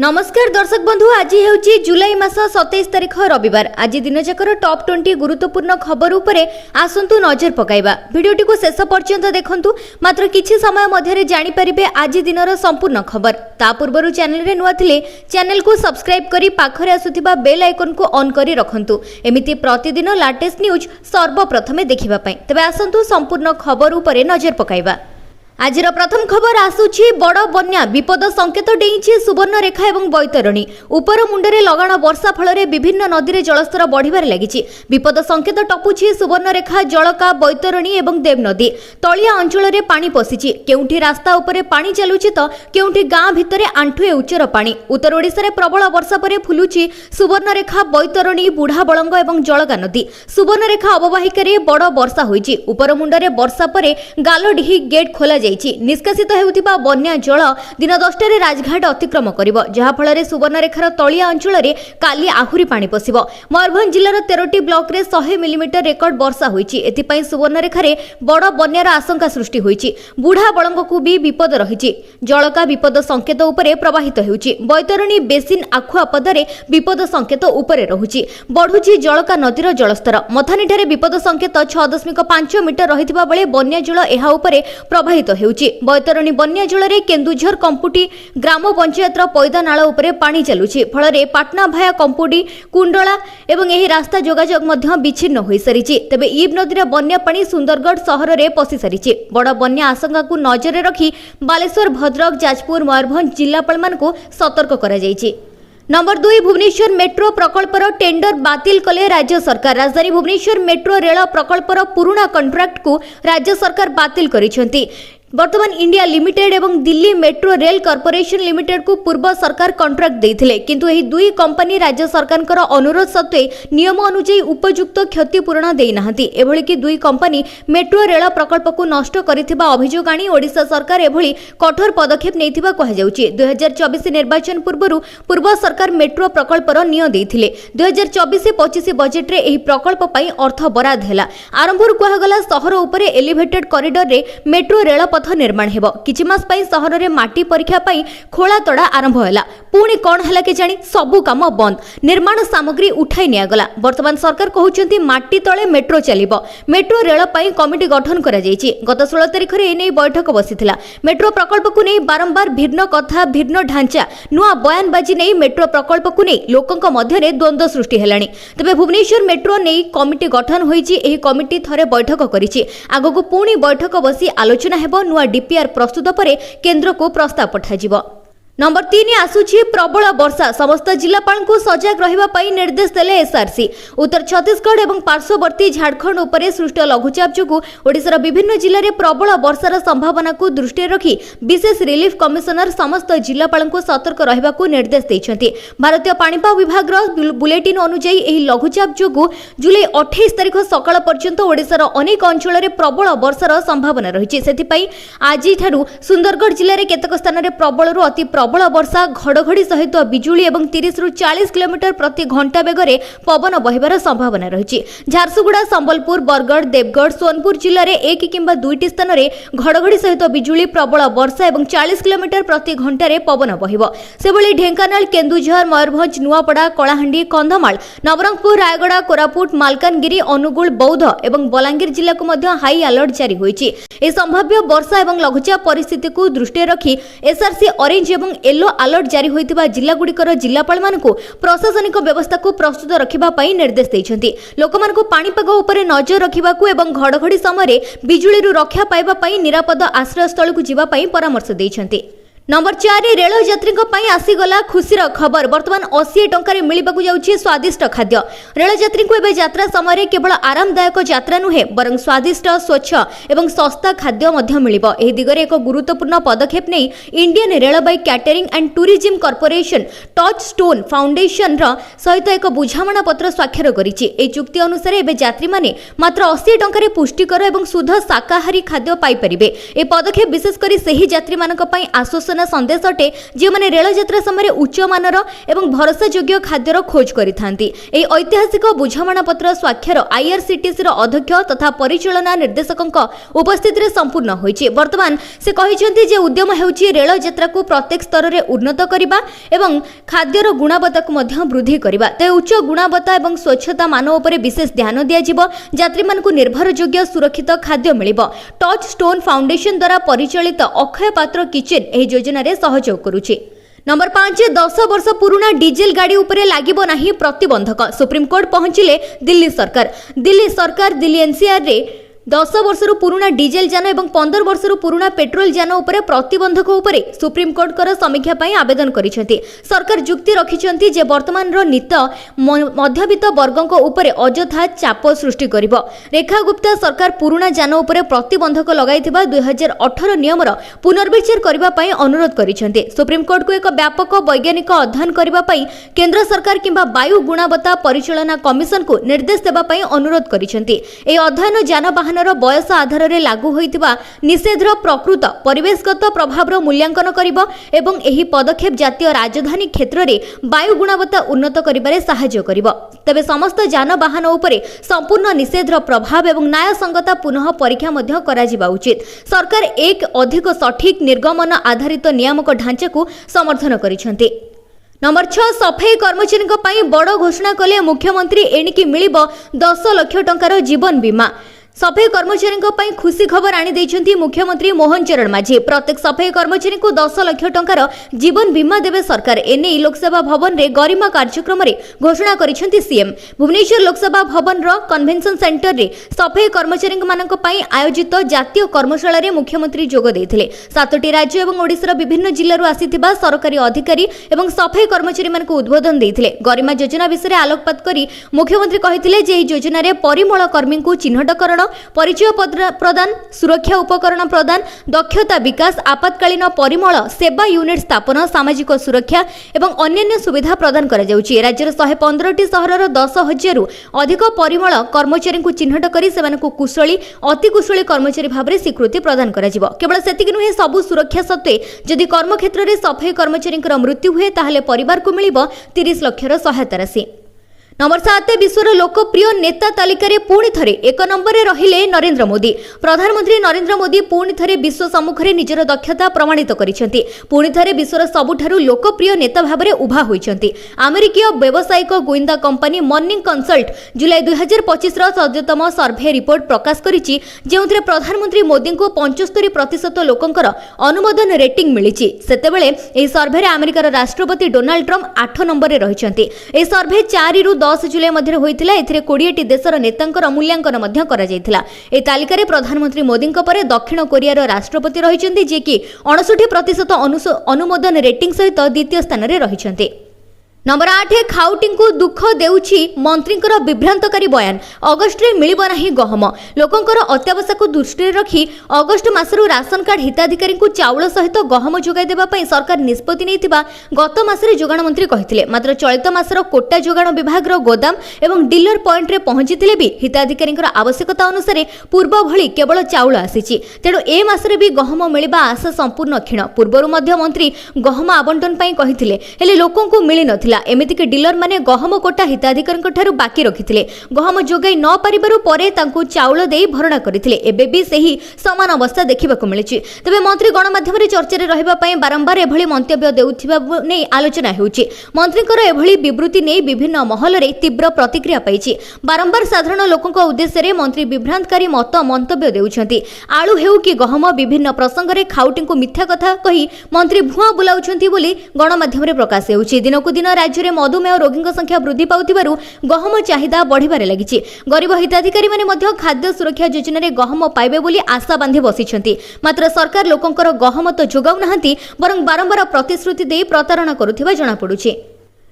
नमस्कार दर्शक बंधु, आज हेउची जुलाई मास 27 तारिख रविवार। आज दिन जाकर टॉप 20 गुरुत्वपूर्ण खबर उपरे आसंतु नजर पकाइबा। वीडियोटी को शेष पर्यंत देखंतु, मात्र किछि समय मध्यरे जानि परिबे आज दिनर संपूर्ण खबर। ता पूर्वरु चैनल रे नुआ थिले चैनल को सब्सक्राइब करी पाखरे आसुथिबा बेल आइकन को ऑन करी रखंतु, एमिति प्रतिदिन लेटेस्ट न्यूज सर्वप्रथमे देखिबा पई। तबे आसंतु संपूर्ण खबर उपरे नजर पकाइबा। आजिर प्रथम खबर आसुछि बड़ बन्या विपद संकेत डेइछि सुवर्णरेखा एवं बैतरणी। उपर मुंडरे लगाण वर्षा फल विभिन्न नदी रे जलस्तर बढ़िबार लागिछि। विपद संकेत टपुछि सुवर्णरेखा, जलका, बैतरणी एवं देवनदी। तलिया अंचल रे पानी पसिछि, केउठी रास्ता उपरे पानी चलुछि त केउठी गां भितरे आंठुए उच्चर पानी। उत्तर ओडिसा रे प्रबल वर्षा परे फुलुछि सुवर्णरेखा, बैतरणी, बुढ़ाबळंग एवं जलका नदी। सुवर्णरेखा अववाहिका रे बड़ वर्षा होइछि। उपर मुंडरे वर्षा परे गालडिही गेट खोला निष्कासित हेउथिबा बन्या जल दिन 10 रे राजघाट अतिक्रम करिवो, जहा फल सुवर्णरेखार तलिया अंचल रे काली आहुरी पानी पसिबो। मयूरभंज जिल्लार 13टी ब्लॉक रे 100 मिलीमीटर रेकर्ड वर्षा होइछि। एथिपई सुवर्णरेखा रे बड़ बन्यार आशंका सृष्टि होइछि। बुढ़ाबळंग को भी विपद रहिछि। जलका विपद संकेत उपरे प्रवाहित हेउछि। बैतरणी बेसिन आखुआ पदरे विपद संकेत उपरे रहुछि। बढ़ुछि जलका नदीर जलस्तर। मथानीठारे विपद संकेत 6.5 मीटर रहिथिबा बेले बन्या जल एहा उपरे प्रवाहित बैतरणी बन्या जल केन्दुझर कंपुटी ग्राम पंचायतर पैदा नाल उपरे पानी चलुछि। फल पाटना भाया कंपुटी कुंडला एवं एही रास्ता जोगाजोग मध्य विच्छिन्न होई सारिछि। तेबे ईब नदीर बन्या पानी सुंदरगढ़ सहर रे पसि सारिछि। बड़ बन्या आशंका को नजर रखी बालेश्वर, भद्रक, जाजपुर, मयूरभंज जिल्लापाल मानकु सतर्क करा जायछि। नंबर 2 भुवनेश्वर मेट्रो प्रकल्पर टेंडर बातिल कले राज्य सरकार। राजधानी भुवनेश्वर मेट्रो रेल प्रकल्पर पुराना कॉन्ट्रैक्ट को राज्य सरकार बातिल करिसेंती। वर्तमान इंडिया लिमिटेड एवं Delhi metro rail corporation limited को पूर्व सरकार कॉन्ट्रैक्ट देथिले, किंतु एही दुई कंपनी राज्य सरकारकर अनुरोध सत्वे नियम अनुसार उपयुक्त क्षतिपूरण देई नाहंती। एभली कि दुई कंपनी मेट्रो रेल प्रकल्प को नष्ट करिथिबा अभियोग आनी ओडिशा सरकार एभली कठोर पदक्षेप नेथिबा कहा जाउछि। 2024 निर्वाचन पूर्व सरकार मेट्रो प्रकल्पर निय देथिले। 2024-25 बजेट रे एही प्रकल्प पई अर्थ बराद हैला। आरंभर कहा गला सहर उपरे एलिवेटेड कॉरिडोर रे मेट्रो रेल निर्माण हेबो। किछि मास पई सहर रे माटी परीक्षा पई खोला तड़ा आरंभ हैला। पुणी कोन हैला के जानी सबु काम बंद, निर्माण सामग्री उठाई निया गला। वर्तमान सरकार कहउचंती माटी तळे मेट्रो चलिबो। मेट्रो रेल पई कमिटी गठन करा जायछि। गत 16 तारिख रे एनै बैठक बसिथिला। मेट्रो प्रकल्प को नै बारंबार भिन्न कथा, भिन्न ढांचा, नुआ बयानबाजी नै मेट्रो प्रकल्प को नै लोकंक मध्य रे द्वंद्व सृष्टि हेलानी। तबे भुवनेश्वर मेट्रो नै कमिटी गठन होईछि। एही कमिटी थरे बैठक करिछि। आगो पुणी बैठक बसी आलोचना हेबो। नुआ डीपीआर प्रस्तुत परे केंद्र को प्रस्ताव पठाजिबो। नंबर 3 आसुछि प्रबल वर्षा। समस्त जिलापाल को सजग रहिबा पई निर्देश देले एसआरसी। उत्तर छत्तीसगढ़ एवं पार्श्ववर्ती झारखंड उपरे सृष्ट लघुचाप जोगु ओडिशार विभिन्न जिल्ला रे प्रबल वर्षार संभावना को दृष्टि रखी विशेष रिलीफ कमिशनर समस्त जिलापाल को सतर्क रहिबा को निर्देश दैछंती। भारतीय पाणीपाग विभाग बुलेटिन अनुसार एही लघुचाप जोगु जुलाई 28 तारिख सकाळ पर्यंत ओडिशार अनेक अंचल रे प्रबल वर्षार संभावना रहिछि। सेति पई आजि ठारू सुंदरगढ़ जिल्ला रे केतक स्थान रे प्रबल रु अति प्रबल वर्षा, घड़घड़ी सहित बिजुली एवं 30 रु 40 किलोमीटर प्रति घंटा बेगरे पवन बहिबार संभावना रही। झारसुगुड़ा, संबलपुर, बरगढ़, देवगढ़, सोनपुर जिले में 1 किंबा 2टी स्थान में घड़घड़ी सहित बिजुली, प्रबल वर्षा एवं 40 किलोमीटर प्रति घंटे पवन बहिबो। सेभली ढेंकानाल, केन्दुझर, मयूरभंज, नुआपड़ा, कलाहांडी, कंधमाल, नवरंगपुर, रायगड़ा, कोरापुट, मालकानगिरी, अनुगुल, बौद्ध एवं बलांगीर जिला को मध्य हाई अलर्ट जारी होईछि। ए संभाव्य वर्षा एवं लघुचाप परिस्थिति को दृष्टि रखी एसआरसी ऑरेंज एवं येलो अलर्ट जारी होइतिबा जिल्ला गुड़िकर जिल्लापाल मानकु प्रशासनिक व्यवस्था को प्रस्तुत रखिबा पई निर्देश दैछंती। लोकमानकु पाणीपाग उपरे नजर रखिबाकु एवं घड़घड़ी समय बिजुली रु रक्षा पाइबा पई निरापद आश्रय स्थल को जिबा पई परामर्श दैछंती। नंबर 4 रेल यात्री आसीगला खुशीर खबर। वर्तमान 80 टंकार मिलवाक जाउछि स्वादिष्ट खाद्य। रेल यात्री को एबे यात्रा समय केवल आरामदायक यात्रा नुहे बरं स्वादिष्ट, स्वच्छ एवं सस्ता खाद्य मध्य मिलिबो। एही दिगरे एक गुरुत्वपूर्ण पदक्षेप नै Indian railway catering and tourism corporation touch stone foundation सहित एक बुझामणा पत्र स्वाक्षर करिछि। ए चुक्ति अनुसार एबे यात्री माने मात्र 80 टंकार पुष्टिकर एवं शुद्ध शाकाहारी खाद्य पाई परिबे। ए पदक्षेप विशेष करी सही यात्री मानक पई आश्वासन सूचना संदेश अटे जो मैंने रेल यात्रा समय उच्च मानर एवं भरोसायोग्य खाद्यर खोज करिथांती। एही ऐतिहासिक बुझामणा पत्र स्वाक्षर आईआरसीटीसी अध्यक्ष तथा परिचालना निर्देशक उपस्थिति संपूर्ण होईछि। वर्तमान से कहिसेंती जे उद्यम हेउछि रेल यात्रा को प्रत्येक स्तर में उन्नत करिबा एवं खाद्यर गुणवत्ता को मध्य वृद्धि करिबा। ते उच्च गुणवत्ता एवं स्वच्छता मान उपरे विशेष ध्यान दिया जिवो। यात्री मानकु निर्भरयोग्य सुरक्षित खाद्य मिलिबो। टच स्टोन फाउंडेशन द्वारा परिचालित अक्षय पात्र किचेन एही योजना रे सहयोग करूछि। नंबर 5 10 वर्ष पुराना डीजेल गाड़ी उपरे लागिबो नाही प्रतिबंधक। सुप्रीम कोर्ट पहुंचिले दिल्ली सरकार दिल्ली एनसीआर रे 10 वर्ष पुराना डीजेल जान और 15 वर्ष पुराना पेट्रोल जान उपरे प्रतिबंधक उपरे सुप्रीम कोर्ट कर समीक्षा पई आवेदन करिसेंती। सरकार जुक्ति रखिसेंती जे वर्तमान रो नीत मध्यवित्त वर्गों उपरे अजथा चाप सृष्टि करिवो। रेखा गुप्ता सरकार पुराना जान उपरे प्रतिबंधक लगाइथिबा 2018 नियमर पुनर्विचार करिबा पई अनुरोध करिसेंती। सुप्रीम कोर्ट को एक व्यापक वैज्ञानिक अध्ययन करिबा पई केंद्र सरकार किंबा वायु गुणवत्ता परिचालना कमिशन को निर्देश देबा पई अनुरोध करिसेंती। ए अध्ययन जानवाहन बयस आधार में लागू होइतिबा निषेधर प्रकृत परिवेशगत प्रभाव मूल्यांकन करिबो एवं एही पदक्षेप जातीय राजधानी क्षेत्र में वायु गुणवत्ता उन्नत करिबारे सहायता करिबो। तबे समस्त जानवाहन उपरे संपूर्ण निषेधर प्रभाव एवं न्यायसंगता पुनः परीक्षा मध्य कराजिबा उचित। सरकार एक अधिक सठिक निर्गमन आधारित नियामक ढांचा को समर्थन करिसेंती। नंबर 6 सफाई कर्मचारी बड़ घोषणा कले मुख्यमंत्री। एणिकी मिलिबो 10 लाख टंकार जीवन बीमा। सफाई कर्मचारी खुशी खबर आनी देइछंती मुख्यमंत्री मोहन चरण माझी। प्रत्येक सफाई कर्मचारी को 10 लाख टंकार जीवन बीमा देवे सरकार। एने लोकसभा भवन रे गरिमा कार्यक्रम रे घोषणा करिसेंती सीएम। भुवनेश्वर लोकसभा भवन रो कन्वेंशन सेंटर रे सफाई कर्मचारी मानक पई आयोजित जातीय कर्मशाला रे मुख्यमंत्री जोग देथिले। 7टी राज्य एवं ओडिसा विभिन्न जिल्लारू आसीथिबा सरकारी अधिकारी एवं सफाई कर्मचारी मानक उद्बोधन देथिले। गरिमा योजना विषय आलोकपात करी मुख्यमंत्री कहिथिले जे एही योजना रे परिमल कर्मी को चिन्हटकरण, परिचय प्रदान, सुरक्षा उपकरण प्रदान, दक्षता विकास, आपातकालीन परिमल सेवा यूनिट स्थापन, सामाजिक सुरक्षा एवं अन्य सुविधा प्रदान करा जाउछि। राज्यर 115टी सहरर 10,000 रु अधिक परिमल कर्मचारी को चिन्हट करी सेमानकु कुशली अति कुशली कर्मचारी भाबरे स्वीकृति प्रदान करा जिवो। केवल सेतिक नुहे सबु सुरक्षा सत्वे जदि कर्मक्षेत्र रे सफाई कर्मचारी मृत्यु हुए ताहले परिवार को मिलिबो 30 लाखर सहायता राशि। नंबर 7 विश्वर लोकप्रिय नेता तालिका रे पुणी थरे 1 नंबर रे रहिले नरेंद्र मोदी। प्रधानमंत्री नरेंद्र मोदी पुणी थरे विश्व सम्मुख रे निजर दक्षता प्रमाणित करिसेंती। पुणी थरे विश्वर सबुठारु लोकप्रिय नेता भाबरे उभा होइसेंती। अमेरिकीय व्यावसायिक गोइंदा कंपनी मॉर्निंग कंसल्ट जुलाई 2025 रो सद्यतम सर्वे रिपोर्ट प्रकाश करिछि, जेउथरे प्रधानमंत्री मोदी को 75% लोकंकर अनुमोदन रेटिंग मिलिछि। सेतेबेले एही सर्वे रे अमेरिकार राष्ट्रपति डोनाल्ड ट्रम्प 8 नंबर रे रहिसेंती। एही सर्वे 4 रु 10 जुलाई मध्य होइतिला। एथिरे 20टी देशर नेतांकर मूल्यांकन मध्य करा जायतिला। ए तालिका रे प्रधानमंत्री मोदी परे दक्षिण कोरियार राष्ट्रपति रहिसेंती, जे कि 59% अनुमोदन रेटिंग सहित द्वितीय स्थान रे रहिसेंती। नंबर 8 खाउटी को दुख देउछि मंत्रींकर विभ्रांतकारी बयान। अगस्ट रे मिलिबो नाही गहम। लोकंकर अत्यावश्यक को दृष्टि रखी अगस्ट मासरु राशन कार्ड हिताधिकारी को चाउल सहित गहम जोगाई देबा पई सरकार निष्पत्ति नैथिबा गत मासरे जोगाण मंत्री कहिथिले। मात्र चलित मासर कोटा जोगाण विभाग रो गोदाम एवं डीलर पॉइंट रे पहुंचिथिले भी हिताधिकारी आवश्यकता अनुसार पूर्व भली केवल चाउल आसीछि। तेणु ए मासरे भी गहम मिलिबा आशा संपूर्ण क्षीण। पूर्वरु मध्य मंत्री गहम आवंटन पई कहिथिले, हेले लोकन को मिलि नथिला। एमितिक डीलर माने गहम कोटा हिताधिकारी ठारू बाकी रखिथिले। गहम जोगाई न पारिबारु परे तांकु चाउल देई भरणा करिथिले। एबे भी सही समान अवस्था देखिबाकु मिलिछि। तबे मंत्री गणमाध्यम रे चर्चा रे रहिबा पई बारंबार एभली मंतव्य देउथिबा नै आलोचना हेउछि। मंत्रीकर एभली विवृत्ति नै विभिन्न महल रे तीव्र प्रतिक्रिया पाइछि। बारंबार साधारण लोकक उद्देश्य रे मंत्री विभ्रांतकारी मंतव्य देउछंती। आळु हेउ कि गहम विभिन्न प्रसंग रे खाउटी को मिथ्या कथा कही मंत्री भुआ बुलाउछंती बोली गणमाध्यम रे प्रकाश हेउछि। दिनकु दिन राज्य में मधुमेह रोगी संख्या वृद्धि पाउथिबारु गहम चाहिदा बढ़िबारे लागिछि। गरीब हिताधिकारी माने मध्य खाद्य सुरक्षा योजना रे गहम पाइबे बोली आशा बांधी बसिछंती। मात्र सरकार लोकंकर गहम तो जोगाउ नाहंती, बरं बारंबार प्रतिश्रुति देई प्रतारणा करुथिबा जणा पडुछि।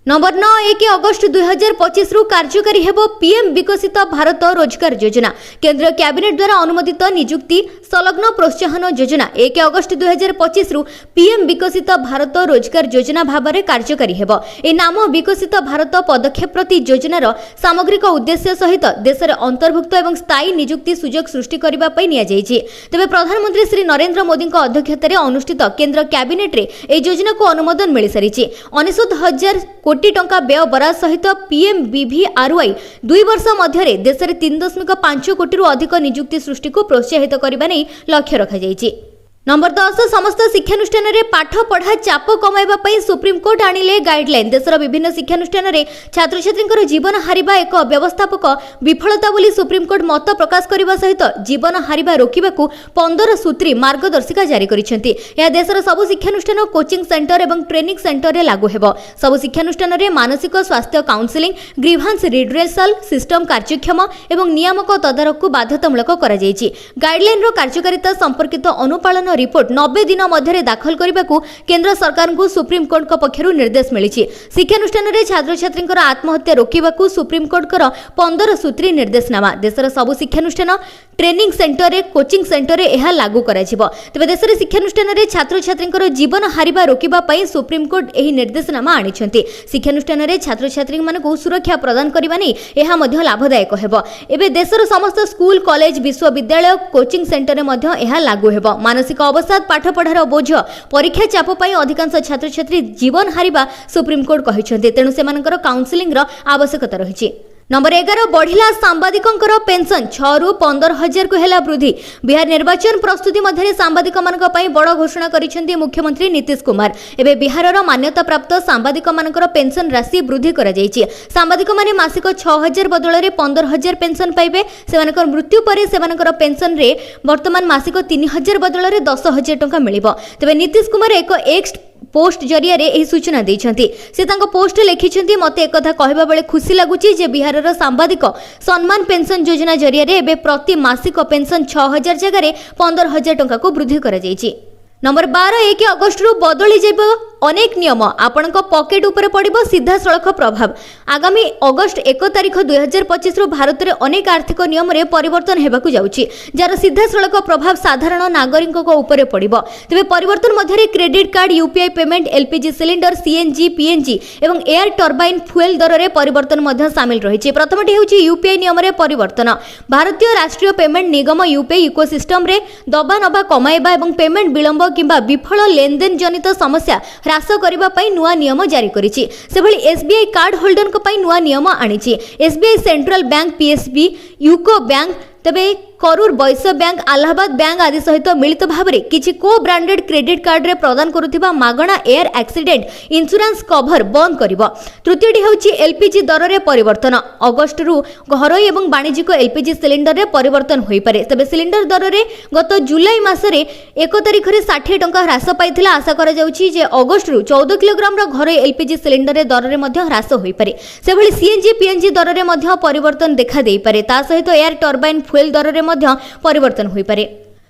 नंबर 9 1 अगस्ट 2025 रु कार्यकारी हेबो पीएम विकसित भारत रोजगार योजना। केंद्र कैबिनेट द्वारा अनुमोदित नियुक्ति संलग्न प्रोत्साहन योजना 1 अगस्ट 2025 रु पीएम विकसित भारत रोजगार योजना भाबरे कार्यकारी हेबो। ए नाम विकसित भारत पदक्षेप प्रति योजनार सामग्रिक उद्देश्य सहित देश रे अंतर्भुक्त एवं स्थायी नियुक्ति सुजोग सृष्टि करिबा पई निया जायछि। तबे प्रधानमंत्री श्री नरेंद्र मोदी अध्यक्षतार अनुष्ठित केंद्र कैबिनेट रे ए योजना को अनुमोदन मिल सारिछि। 69,000 कोटी टंका व्यय बराद सहित पीएमवीवीआरवाई 2 वर्ष मध्य देश में 3.5 कोटी अधिक नियुक्ति सृष्टि को प्रोत्साहित करने लक्ष्य रखा जायछि। नंबर 10 समस्त शिक्षानुष्ठान रे पाठ पढ़ा चाप कमाइबा पई सुप्रीमकोर्ट आनिले गाइडलाइन। देशर विभिन्न शिक्षानुष्ठान रे छात्र छात्रींकर जीवन हारिबा एक व्यवस्थापक विफलता बोली सुप्रीमकोर्ट मत प्रकाश करबा सहित जीवन हारिबा रोकिबाकू 15 सूत्री मार्गदर्शिका जारी करिसेंती। या देशर सब शिक्षानुष्ठान कोचिंग सेंटर एवं ट्रेनिंग सेंटर रे लागू हेबो। सब शिक्षानुष्ठान रे मानसिक स्वास्थ्य काउंसलिंग ग्रीवांस रिड्रेसल सिस्टम कार्यक्षम एवं नियामक तदारक को बाध्यतामूलक करा जायछि। गाइडलाइन रो कार्यकारिता संपर्कित अनुपालन रिपोर्ट 90 दिन मध्य दाखल करने को केंद्र सरकार को सुप्रीम कोर्ट पक्षर निर्देश मिली। शिक्षानुष्ठान में छात्र छात्री आत्महत्या रोकने को सुप्रीम कोर्ट 15 सूत्री निर्देशनामा देशर सब शिक्षानुष्ठान ट्रेनिंग सेंटर रे कोचिंग सेंटर रे यह लागू करा जिवो। तबे देशर शिक्षानुष्ठान रे छात्र छात्री जीवन हारिबा रोकिबा पई सुप्रीम कोर्ट एही निर्देशनामा आनिछंती। शिक्षानुष्ठान रे छात्र छात्री मानकु सुरक्षा प्रदान करबा नै एहा मध्ये लाभदायक हेबो। एबे देशर समस्त स्कूल कॉलेज विश्वविद्यालय कोचिंग सेंटर रे मध्ये एहा लागू हेबो। मानसिक अवसाद पाठ पढ़ार बोझ परीक्षा चाप पई अधिकांश छात्र छात्री जीवन हारिबा सुप्रीम कोर्ट कहिछंती। तेनु सेमानकर काउंसलिंग रो आवश्यकता रहिछि। नंबर 11 बढ़िला सांबादिकंकर पेंशन 6 रु 15,000 को हेला वृद्धि। बिहार निर्वाचन प्रस्तुति मध्य सांबादिक मानक पई बड़ घोषणा करिसेंती मुख्यमंत्री नीतीश कुमार। एबे बिहारर मान्यता प्राप्त सांबादिक मानकर पेंशन राशि वृद्धि करा जायछि। सांबादिक माने मासिक 6,000 बदल रे 15,000 पेंशन पाइबे। सेमानकर मृत्यु परे सेमानकर पेंशन रे वर्तमान मासिक 3,000 बदल रे 10,000 टंका मिलिबो। तबे नीतीश कुमार एक एक्स पोस्ट जरिया रे एही सूचना दैछंती। से तांको पोस्ट लेखिछंती मते एक कथा कहबा बेले खुशी लागुची जे बिहारर सांबादिक सम्मान पेंशन योजना जरिया रे एबे प्रति मासिक पेंशन 6,000 जगह रे 15,000 टंका को वृद्धि करा जायछि। नंबर 12 1 अगस्ट रु बदली जेबो अनेक नियम आपणक पॉकेट ऊपर पड़िबो सीधा सड़क प्रभाव। आगामी अगस्ट 1 तारिख 2025 रु भारत रे अनेक आर्थिक नियम रे परिवर्तन हेबाकू जाउछि जार सीधा सड़क प्रभाव साधारण नागरिकक को ऊपर पड़िबो। तबे परिवर्तन मध्यरे credit card UPI payment LPG cylinder CNG PNG एवं एयर टर्बाइन फ्यूएल दर रे परिवर्तन मध्य शामिल रहिछि। प्रथमटी हेउछि यूपीआई नियम रे परिवर्तन। भारतीय राष्ट्रीय पेमेंट निगम यूपीआई इकोसिस्टम रे दबा नबा कमाइबा एवं पेमेंट विलंब किंबा विफल लेनदेन जनित समस्या ह्रास करबा पई नुआ नियम जारी करिछि। सेभଳି एसबीआई कार्ड होल्डर को पई नुआ नियम आनिछि। SBI central bank PSB UCO bank तबे करूर वैश्य बैंक अलाहाबाद बैंक आदि सहित मिलित भाव में किछि को ब्रांडेड क्रेडिट कार्ड रे प्रदान करुथिबा मागणा एयर एक्सीडेंट इंश्योरेंस कवर बंद करिवो। तृतीयटी हेउछि एलपीजी दर रे परिवर्तन। अगस्ट रु घरोई एवं वाणिज्यिक एलपीजी सिलिंडर रे परिवर्तन होई पारे। तबे सिलिंडर दर रे गत जुलाई मास रे 1 तारिख रे 60 टंका ह्रास पाइथिला। आशा करा जाउछि जे अगस्ट रु 14 किलोग्राम रो घरोई एलपीजी सिलिंडर रे दर रे मध्ये ह्रास होई पारे। सेभଳି सीएनजी पीएनजी दर रे मध्ये परिवर्तन देखा देई पारे। ता सहित एयर टर्बाइन फ्यूएल दर रे मध्ये परिवर्तन होई पारे।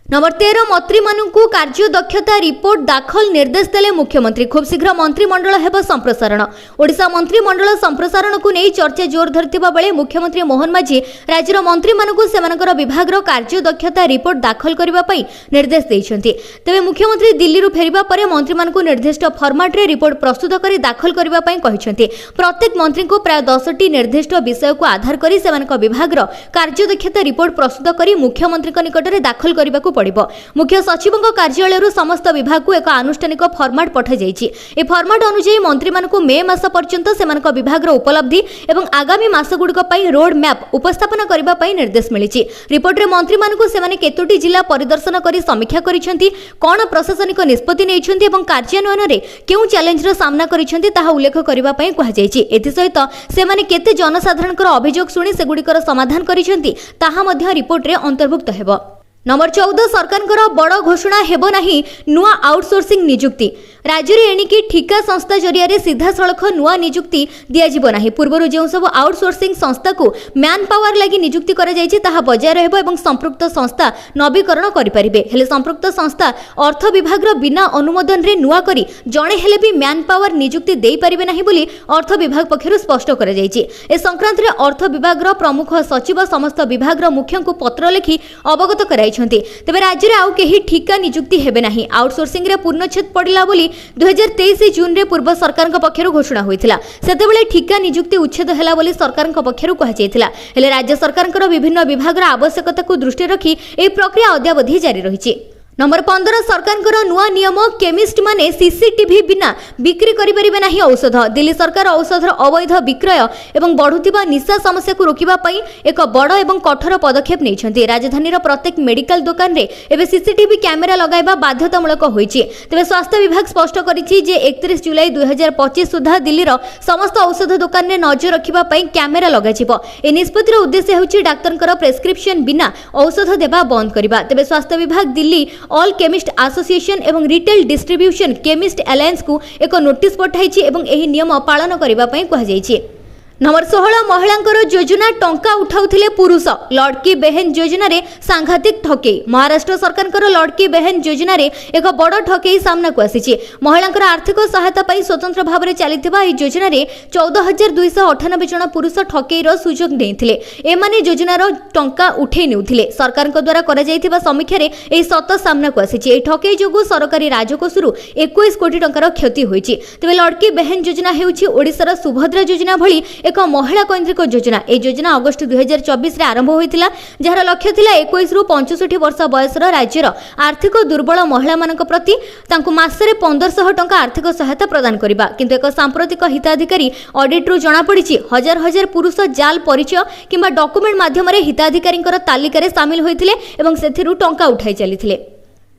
नंबर 13 मंत्री मानकु कार्य दक्षता रिपोर्ट दाखल निर्देश देले मुख्यमंत्री। खूब शीघ्र मंत्रिमंडल हेबो संप्रसारण। ओडिशा मंत्रिमंडल संप्रसारण को नहीं चर्चा जोर धरतिबा बेले मुख्यमंत्री मोहन माझी राज्यर मंत्री मानकु सेमानकर विभाग रो कार्य दक्षता रिपोर्ट दाखल करबा पई निर्देश दैछंती। तबे मुख्यमंत्री दिल्ली रु फेरिबा परे मंत्री मानकु निर्दिष्ट फॉर्मेट रे रिपोर्ट प्रस्तुत करी दाखल करबा पई कहिसंती। प्रत्येक मंत्री को प्राय 10टी निर्दिष्ट विषय को आधार करी सेमानक विभाग रो कार्य दक्षता रिपोर्ट प्रस्तुत करी मुख्यमंत्री को निकट रे दाखल करबा को पड़िबो। मुख्य सचिवक कार्यालय समस्त विभाग को एक आनुष्ठानिक फॉर्मेट पठा जायछि। ए फॉर्मेट अनुसार मंत्री मानकु मे मास पर्यंत सेमानक विभाग रो उपलब्धि एवं आगामी मास गुडक पई रोड मैप उपस्थापन करबा पई निर्देश मिलिछि। रिपोर्ट रे मंत्री मानकु सेमाने केतोटी जिला परिदर्शन करी समीक्षा करिसेंती, कोन प्रशासनिक निष्पत्ति नेइछंती एवं कार्यान्वयन रे केउ चैलेंज रो सामना करिसेंती ताहा उल्लेख करबा पई कहा जायछि। एथि सहित सेमाने केते जनसाधारणकर अभियोग सुनी सेगुडिकर समाधान करिसेंती ताहा मध्य रिपोर्ट रे अंतर्भुक्त हेबो। नंबर 14 सरकारଙ୍କର बड़ घोषणा हेबो नाही नुआ आउटसोर्सिंग नियुक्ति राज्य में एणिकी ठिका संस्था जरिया सीधा सड़क नुआ नियुक्ति दिज्व ना पूर्व जो सब आउटसोर्सिंग संस्था को मैन पावर लगी नियुक्ति बजाय रहा संपृक्त संस्था नवीकरण करें संपृक्त संस्था अर्थ विभाग बिना अनुमोदन रे नुआ करी जड़े हेले भी मैन पावर नियुक्ति दे पारिबे नाही बोली अर्थ विभाग पक्षर स्पष्ट कर संक्रांत में अर्थ विभाग प्रमुख सचिव समस्त विभाग मुख्य को पत्र लिखि अवगत कराई तेबे राज्य में आउ कहीं ठिका नियुक्ति हेबे नाही आउटसोर्सिंग रे पूर्णछेद पड़िला बोली 2023 जून रे पूर्व सरकार पक्षर घोषणा होइतिला सेतेबेले ठिका नियुक्ति उच्छेद हैला बोली सरकार पक्षर कहुला हेले राज्य सरकार विभिन्न विभाग आवश्यकता को दृष्टि रखी ए प्रक्रिया अद्यावधि जारी रही। नंबर 15 सरकार नुआ नियम केमिस्ट माने सीसीटीवी बिना बिक्री करें ना औषध दिल्ली सरकार औषधर अवैध विक्रय एवं बढ़ुवा निशा समस्या को रोकवा एक बड़ और कठोर पदक्षेप नहीं राजधानी प्रत्येक मेडिकल दुकान में एवं सीसीटीवी कैमेरा लगाइबा बाध्यतामूलक होइछि तेबे स्वास्थ्य विभाग स्पष्ट करिछि जे 31 जुलाई 2025 सुधा दिल्लीर समस्त औषध दुकान में नजर रखिबा पई कैमेरा लगाजिबो ए निष्पत्तिर उद्देश्य हेउछि डाक्टरकर प्रेस्क्रिप्शन बिना औषध देबा बंद करबा तेबे स्वास्थ्य विभाग दिल्ली ऑल केमिस्ट एसोसिएशन एवं रिटेल डिस्ट्रीब्यूशन केमिस्ट अलायंस को एक नोटिस पठाई एवं एही नियम पालन करबा पई कहा जायछि। नंबर 16 महिलांकर योजना टंका उठाउथिले पुरुष लड़की बहन योजना रे सांघातिक ठकेई महाराष्ट्र सरकार लड़की बहन योजना रे एक बड़ ठकेई सामना को आसी महिलांकर आर्थिक सहायता पाई स्वतंत्र भाव में चलीथिबा ए योजना रे 14,298 जन पुरुष ठकेईर सुजोग देथिले एमाने योजनार टंका उठे नेउथिले सरकार द्वारा करा जायथिबा समीक्षा रे ए सत सामना को आसी ए ठकेई जोगु सरकारी राजकोषरु 21 कोटी टंकार क्षति होईछि तबे लड़की बहन योजना हेउछि ओडिसार सुभद्रा योजना भली एक महिला केन्द्रिक योजना ए योजना अगस्त 2024 रे आरंभ होइतिला जहार लक्ष्य थिला 21 रु 65 वर्ष बयसर राज्यर आर्थिक दुर्बल महिला मानक प्रति तांकु मासरे 1500 टंका आर्थिक सहायता प्रदान करिबा किंतु एक सांप्रतिक हिताधिकारी ऑडिट रु जणा पड़िछि हजार हजार पुरुष जाल परिचय किंबा डॉक्यूमेंट माध्यम रे हिताधिकारींकर तालिका रे शामिल होइतिले एवं सेथिरु टंका उठाई चलीथिले।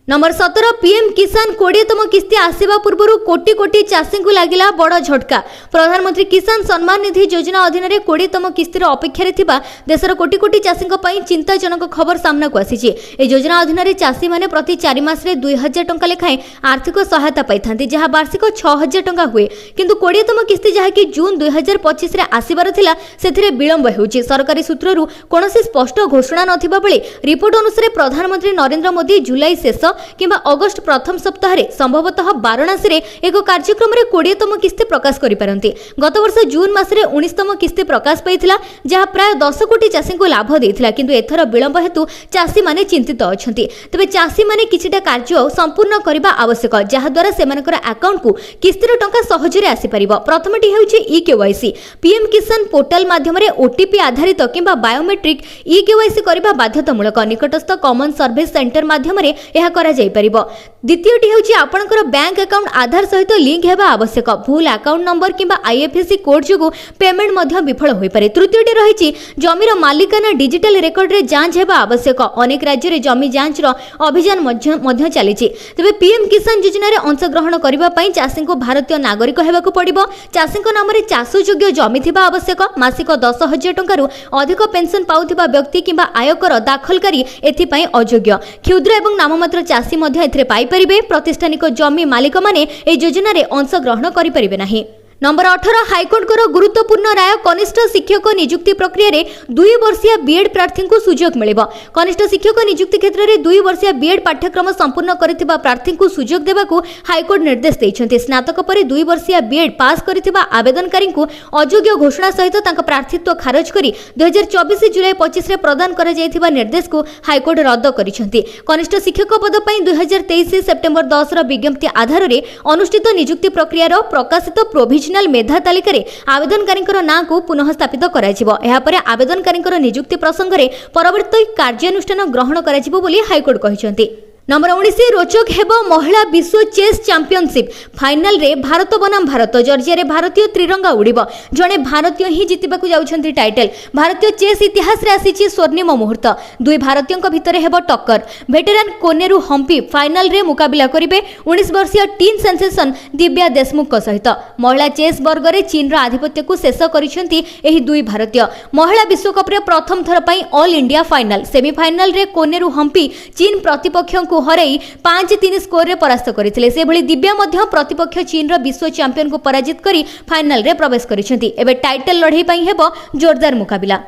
नंबर 17 पीएम किसान 20तम किस्ती आसिबा पूर्व कोटी कोटी चाषी को लगिला बड़ झटका प्रधानमंत्री किसान सम्मान निधि योजना अधीन में 20तम किस्तीर अपेक्षा थिबा देशर कोटी कोटी चाषी चिंताजनक खबर सामना को आसी योजना अधीन में चाषी माने प्रति 4 मास 2000 टंका लेखाएं आर्थिक सहायता पाई जहां वार्षिक 6000 टंका हुए किंतु 20तम किस्ती जहाँकि जून 2025 रे आसिबार थिला सेथिरे विलंब हेउछि सरकारी सूत्ररू कोनोसी स्पष्ट घोषणा नथिबा बेले रिपोर्ट अनुसार प्रधानमंत्री नरेंद्र मोदी जुलाई शेष किंबा अगस्त प्रथम सप्ताह रे संभवतः वाराणसी रे एक कार्यक्रम रे 20तम किस्ती प्रकाश करि पारंती गत वर्ष जून मास रे 19तम किस्ती प्रकाश पाइथिला जहां प्राय 10 कोटी चाषी को लाभ देथिला किंतु एथर विलंब हेतु चाषी माने चिंतित अछंती तबे चाषी माने किछिटा कार्य संपूर्ण करबा आवश्यक जहां द्वारा सेमानकर अकाउंट को किस्तीर टंका सहजरे आसी परिबो प्रथमटी हेउछि ई-केवाईसी पीएम किसान पोर्टल माध्यम रे ओटीपी आधारित किंबा बायोमेट्रिक ई-केवाईसी करबा बाध्यतामूलक निकटस्थ कॉमन सर्विस सेंटर माध्यम रे एहा द्वितीयटी हेउछि आपणकर बैंक अकाउंट आधार सहित लिंक हेबा आवश्यक भूल अकाउंट नंबर किंबा आईएफएससी कोड जोगु पेमेंट मध्य विफल होई पारे तृतीयटी रहिछि जमीर मालिकाना डिजिटल रेकर्ड रे जांच हेबा आवश्यक अनेक राज्य रे जमी जांच रो अभियान मध्य चलीछि तबे पीएम किसान योजना रे अंशग्रहण करिबा पई चाषी को भारतीय नागरिक हेबा को पड़िबो चाषी को नाम रे चाष योग्य जमी थिबा आवश्यक मासिक 10,000 टंका रु अधिक पेंशन पाउथिबा व्यक्ति किंबा आयकर दाखलकारी एथि पई अयोग्य क्षुद्र एवं नाममात्र चाषी मध्य एथिरे पाई परिबे प्रतिष्ठानिक जमी मालिक माने ए योजना रे अंशग्रहण करि परिबे नाही। नंबर 18 हाईकोर्ट गुरुत्वपूर्ण राय कनिष्ठ शिक्षक नियुक्ति प्रक्रिया रे 2 वर्षीय बीएड प्रार्थी को सुजोग मिलिबो कनिष्ठ शिक्षक नियुक्ति क्षेत्र में 2 वर्षीय बीएड पाठ्यक्रम संपूर्ण करथिबा प्रार्थी को सुजोग देबाकू हाईकोर्ट निर्देश दैछन्ते स्नातक पर 2 वर्षीय बीएड पास करथिबा आवेदनकारी को अयोग्य घोषणा सहित तांका प्रार्थीत्व खारज करी 2024 जुलाई 25 रे प्रदान करा जायथिबा निर्देश को हाईकोर्ट रद्द करिसन्ते कनिष्ठ शिक्षक पद पई 2023 सेप्टेम्बर 10 रो विज्ञप्ति आधार रे अनुष्ठित नियुक्ति प्रक्रिया रो प्रकाशित प्रोविजनल मेधा तालिका रे आवेदनकारींकर नाम को पुनः स्थापित कराजिबो एहा परे आवेदनकारींकर नियुक्ति प्रसंग रे परवर्ती कार्यानुष्ठान ग्रहण कराजिबो बोली हाईकोर्ट कहिसन्ते। नंबर 19 रोचक हेब महिला विश्व चेस चैंपियनशिप फाइनल रे भारत बनाम भारत जर्जिया रे भारतीय त्रिरंगा उड़िब जड़े भारतीय ही जितबाकू जाउछंती टाइटल भारतीय चेस इतिहास रे आसीची स्वर्णिम मुहूर्त दुई भारतीयों भितर हेब टक्कर भेटेरान कोनेरू हम्पी फाइनल रे मुकाबिला करिवे 19 वर्षीय टीन सेंसेशन दिव्या देशमुख सहित महिला चेस वर्ग रे चीन रा आधिपत्य को शेष करिसेंती एही दुई भारतीय महिला विश्वकप रे प्रथम थर पई ऑल इंडिया फाइनल सेमीफाइनल रे कोनेरू हम्पी चीन प्रतिपक्षों को हरई 5-3 स्कोर रे परास्त करथिले से भली दिव्या मध्य प्रतिपक्ष चीन रो विश्व चैंपियन को पराजित करी फाइनल रे प्रवेश करिसेंती एबे टाइटल लढई पई हेबो जोरदार मुकाबिला।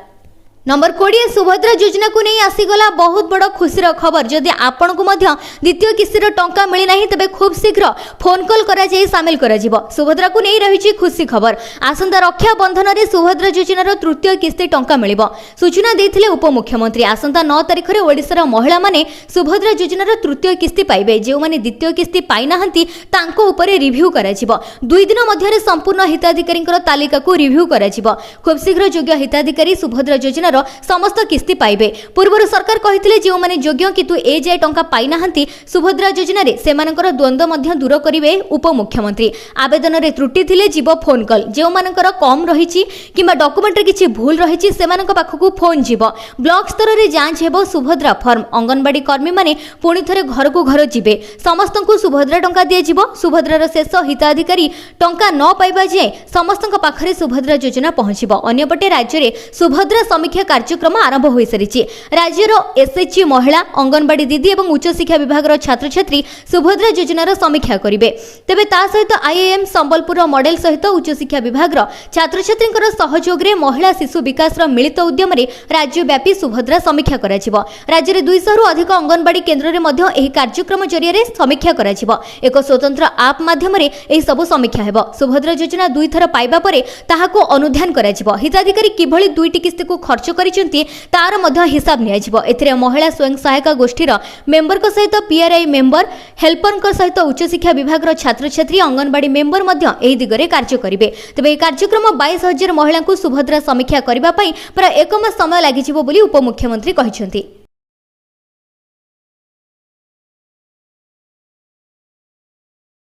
नंबर 20 सुभद्रा योजना को नहीं आसीगला बहुत बड़ खुशीर खबर जदि आपण को मध्य द्वितीय किस्तिर टंका मिली नहीं तबे खूब शीघ्र फोन कॉल करा जाई शामिल करा जिवो सुभद्रा को नहीं रही खुशी खबर आसंता रक्षा बंधन रे सुभद्रा योजनार तृतीय किस्ती टंका मिलिबो सूचना देथिले उपमुख्यमंत्री आसंता 9 तारिख रे ओडिसा महिला माने सुभद्रा योजनार तृतीय किस्ती पाइबे जे माने द्वितीय किस्ती पाई नाहंती तांको ऊपर रिव्यू करा जिवो 2 दिन मध्य संपूर्ण हिताधिकारी तालिका को रिव्यू करा जिवो खूब शीघ्र योग्य हिताधिकारी सुभद्रा योजना समस्त किस्ती पाइबे पूर्व सरकार कहिथिले जे माने योग्य किंतु ए जाय टंका पाई नाहंती सुभद्रा योजना रे सेमानकर द्वंद्व मध्य दूर करिवे उपमुख्यमंत्री आवेदन रे त्रुटि थिले जीव फोन कॉल जे मानकर कम रहिछि किबा डॉक्यूमेंट रे किछि भूल रहिछि सेमानक पाखकु फोन जीव ब्लॉक स्तर रे जांच हेबो सुभद्रा फॉर्म अंगनवाड़ी कर्मी माने पुणी थरे घर को घर जिबे समस्तंकु सुभद्रा टंका दिए जीव सुभद्रार शेष हिताधिकारी टंका न पाइबा जे समस्तंक पाखरे सुभद्रा योजना पहुंचिबो अन्यपटे राज्य रे सुभद्रा समीक्षा कार्यक्रम आरंभ हो सारी राज्यर एसएचजी महिला अंगनवाड़ी दीदी और उच्च शिक्षा विभाग छात्र छात्री सुभद्रा योजनार समीक्षा करेंगे तेबे ता सहित आईआईएम संबलपुर मॉडल सहित उच्च शिक्षा विभाग छात्र छात्री सहयोग में महिला शिशु विकास मिलित उद्यम राज्यव्यापी सुभद्रा समीक्षा करा राज्य में 200 रु अधिक अंगनवाड़ी केन्द्र में कार्यक्रम जरिए समीक्षा करा एक स्वतंत्र आप माध्यम सबू समीक्षा हेब सुभद्रा योजना 2 थर पाइबा परे ताहाको अनुध्यान करा हिताधिकारी किभली 2टी किस्ती को खर्च करिसेंती तार मध्य हिसाब नियाजिबो एथिरे महिला स्वयं सहायक गोष्ठीर मेंबर को सहित पीआरआई मेंबर हेल्पर को सहित उच्च शिक्षा विभाग छात्र छात्री अंगनवाड़ी मेंबर मध्य एही दिगरे कार्य करिवे तबे कार्यक्रम 22,000 महिला को सुभद्रा समीक्षा करिबा पई प्राय 1 मास समय लागिजिबो बोली उपमुख्यमंत्री कहिसेंती।